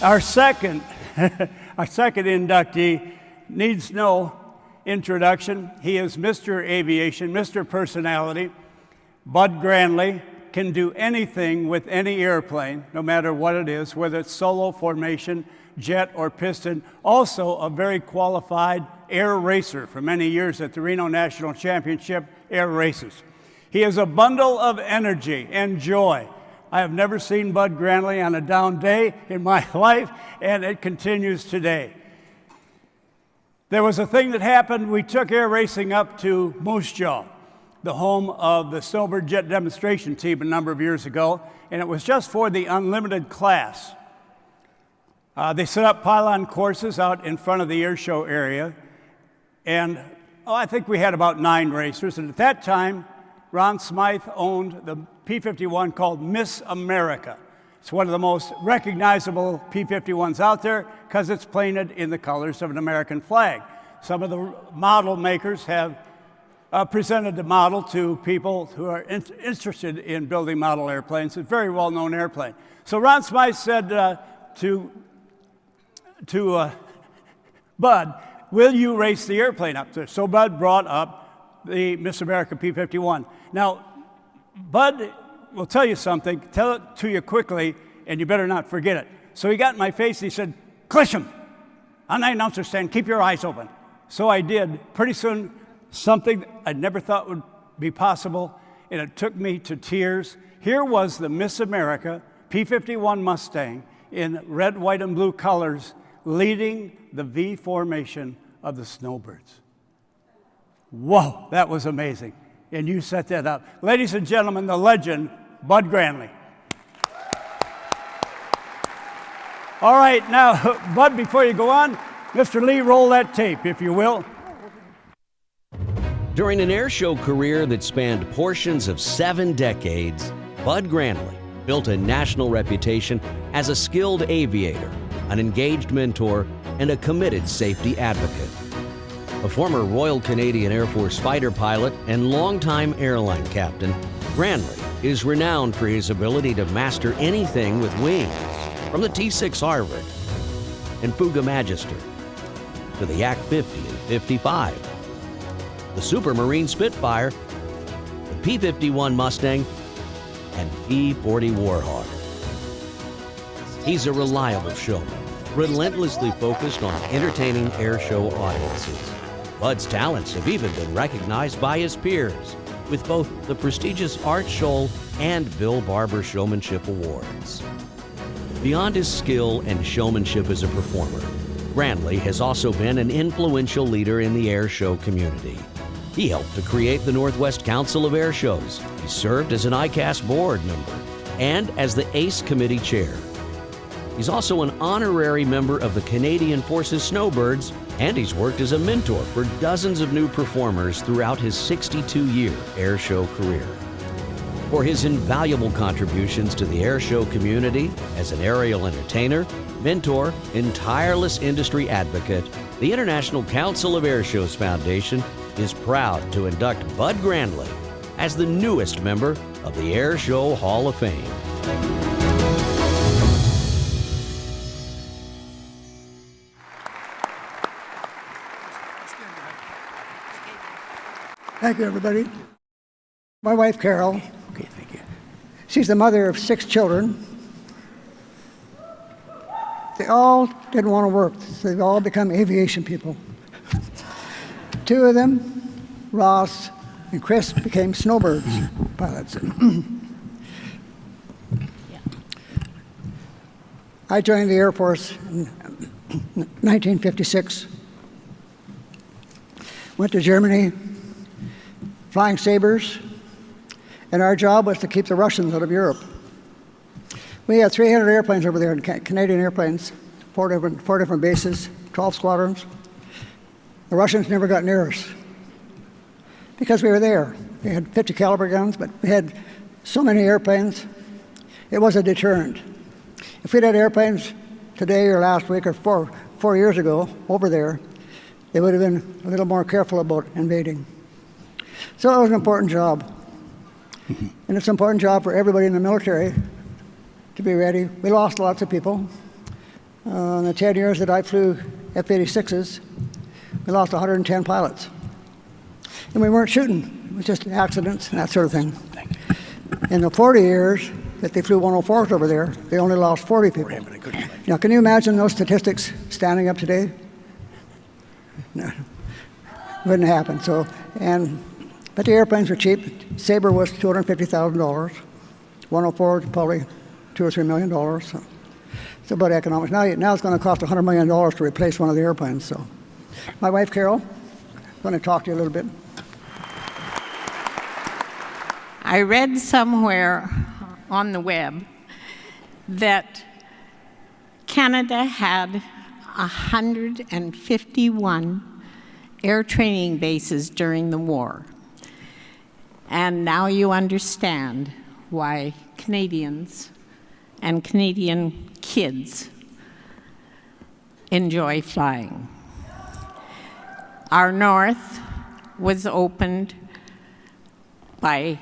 Our second, our second inductee needs no introduction. He is Mr. Aviation, Mr. Personality. Bud Granley can do anything with any airplane, no matter what it is, whether it's solo, formation, jet, or piston. Also a very qualified air racer for many years at the Reno National Championship air races. He is a bundle of energy and joy. I have never seen Bud Granley on a down day in my life, and it continues today. There was a thing that happened. We took air racing up to Moose Jaw, the home of the Snowbird Jet Demonstration Team a number of years ago, and it was just for the unlimited class. They set up pylon courses out in front of the air show area, and I think we had about 9 racers, and at that time, Ron Smythe owned the P-51 called Miss America. It's one of the most recognizable P-51s out there because it's painted in the colors of an American flag. Some of the model makers have presented the model to people who are interested in building model airplanes. It's a very well-known airplane. So Ron Smythe said to Bud, will you race the airplane up there? So Bud brought up the Miss America P-51. Now, Bud will tell you something, tell it to you quickly, and you better not forget it. So he got in my face and he said, "Clisham, on the announcer stand, keep your eyes open." So I did. Pretty soon, something I never thought would be possible, and it took me to tears. Here was the Miss America P-51 Mustang in red, white, and blue colors leading the V formation of the Snowbirds. Whoa, that was amazing. And you set that up. Ladies and gentlemen, the legend, Bud Granley. All right, now, Bud, before you go on, Mr. Lee, roll that tape, if you will. During an airshow career that spanned portions of 7 decades, Bud Granley built a national reputation as a skilled aviator, an engaged mentor, and a committed safety advocate. A former Royal Canadian Air Force fighter pilot and longtime airline captain, Granley is renowned for his ability to master anything with wings, from the T-6 Harvard and Fuga Magister to the Yak 50 and 55, the Supermarine Spitfire, the P-51 Mustang, and P-40 Warhawk. He's a reliable showman, relentlessly focused on entertaining airshow audiences. Bud's talents have even been recognized by his peers with both the prestigious Art Scholl and Bill Barber Showmanship Awards. Beyond his skill and showmanship as a performer, Granley has also been an influential leader in the airshow community. He helped to create the Northwest Council of Air Shows. He served as an ICAS board member and as the ACE Committee chair. He's also an honorary member of the Canadian Forces Snowbirds, and he's worked as a mentor for dozens of new performers throughout his 62-year airshow career. For his invaluable contributions to the airshow community as an aerial entertainer, mentor, and tireless industry advocate, the International Council of Airshows Foundation is proud to induct Bud Granley as the newest member of the Airshow Hall of Fame. Thank you, everybody. My wife, Carol. Okay, thank you. She's the mother of 6 children. They all didn't want to work, so they've all become aviation people. 2 of them, Ross and Chris, became Snowbirds pilots. I joined the Air Force in 1956. Went to Germany, flying Sabres, and our job was to keep the Russians out of Europe. We had 300 airplanes over there, Canadian airplanes, 4 different bases, 12 squadrons. The Russians never got near us because we were there. We had 50 caliber guns, but we had so many airplanes, it was a deterrent. If we'd had airplanes today or last week or four years ago over there, they would have been a little more careful about invading. So it was an important job. And it's an important job for everybody in the military to be ready. We lost lots of people. In the 10 years that I flew F-86s, we lost 110 pilots. And we weren't shooting. It was just accidents and that sort of thing. In the 40 years that they flew 104s over there, they only lost 40 people. Now, can you imagine those statistics standing up today? No, wouldn't happen. But the airplanes were cheap. Sabre was $250,000. 104 was probably $2 or $3 million. So it's about economics. Now it's going to cost $100 million to replace one of the airplanes. So, my wife Carol, I'm going to talk to you a little bit. I read somewhere on the web that Canada had 151 air training bases during the war. And now you understand why Canadians and Canadian kids enjoy flying. Our north was opened by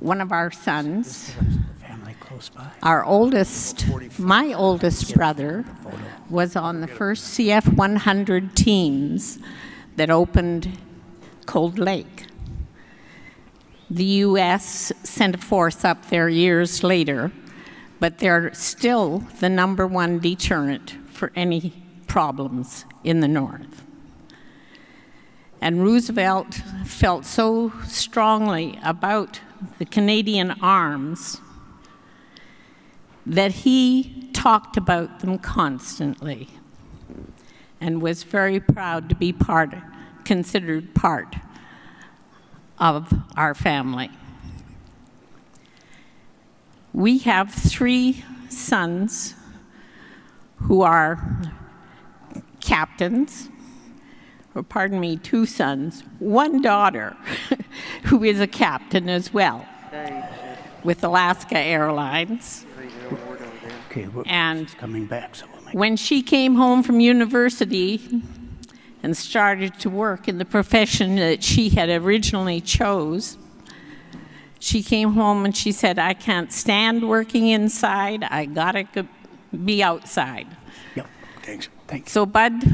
one of our sons. Our oldest, my oldest brother, was on the first CF-100 teams that opened Cold Lake. The U.S. sent a force up there years later, but they're still the #1 deterrent for any problems in the north. And Roosevelt felt so strongly about the Canadian arms that he talked about them constantly and was very proud to be considered part of our family. We have 3 sons who are captains, or pardon me, 2 sons, 1 daughter who is a captain as well with Alaska Airlines. Okay, And coming back. So when she came home from university and started to work in the profession that she had originally chose, she came home and she said, I can't stand working inside, I gotta be outside. Yep, thanks. So Bud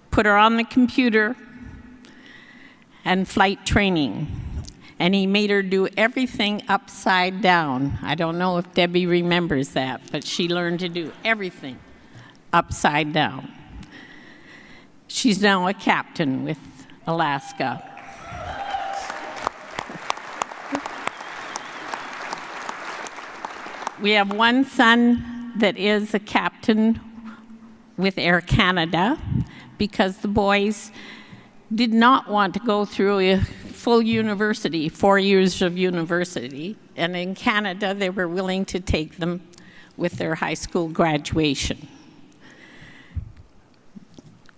put her on the computer and flight training, and he made her do everything upside down. I don't know if Debbie remembers that, but she learned to do everything upside down. She's now a captain with Alaska. We have 1 son that is a captain with Air Canada because the boys did not want to go through a full university, 4 years of university, and in Canada they were willing to take them with their high school graduation.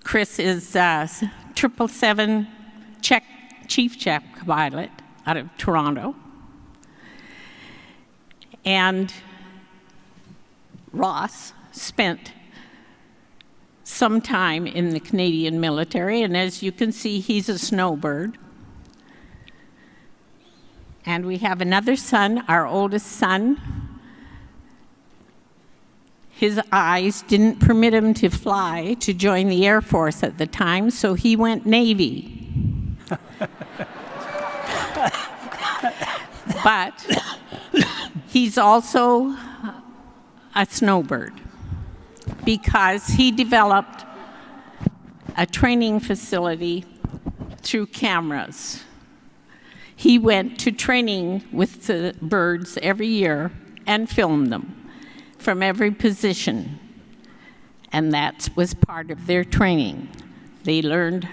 Chris is 777 chief check pilot out of Toronto. And Ross spent some time in the Canadian military, and as you can see, he's a snowbird. And we have another son, our oldest son. His eyes didn't permit him to fly to join the Air Force at the time, so he went Navy. But he's also a snowbird because he developed a training facility through cameras. He went to training with the birds every year and filmed them from every position, and that was part of their training. They learned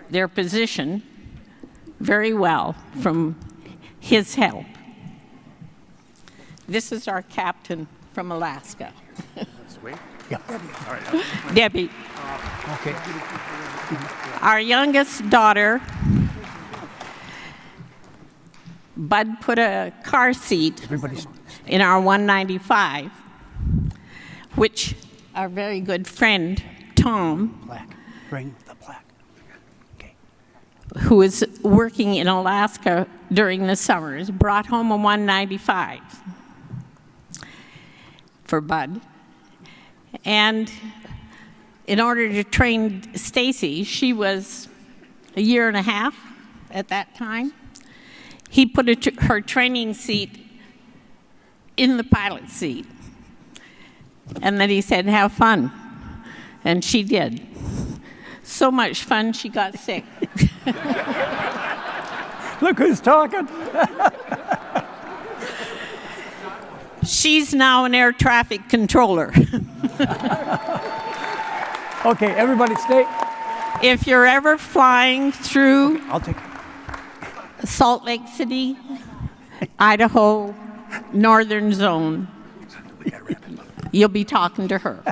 their position very well from his help. This is our captain from Alaska. Sweet. Yeah. All right. Debbie. Okay. Our youngest daughter, Bud put a car seat in our 195, which our very good friend, Tom, Plaque. Bring the plaque. Okay. who was working in Alaska during the summers, brought home a 195. for Bud. And in order to train Stacy, she was a year and a half at that time. He put her training seat in the pilot seat. And then he said, have fun. And she did. So much fun, she got sick. Look who's talking. She's now an air traffic controller. Okay, everybody stay. If you're ever flying through I'll take it. Salt Lake City, Idaho, Northern Zone, you'll be talking to her.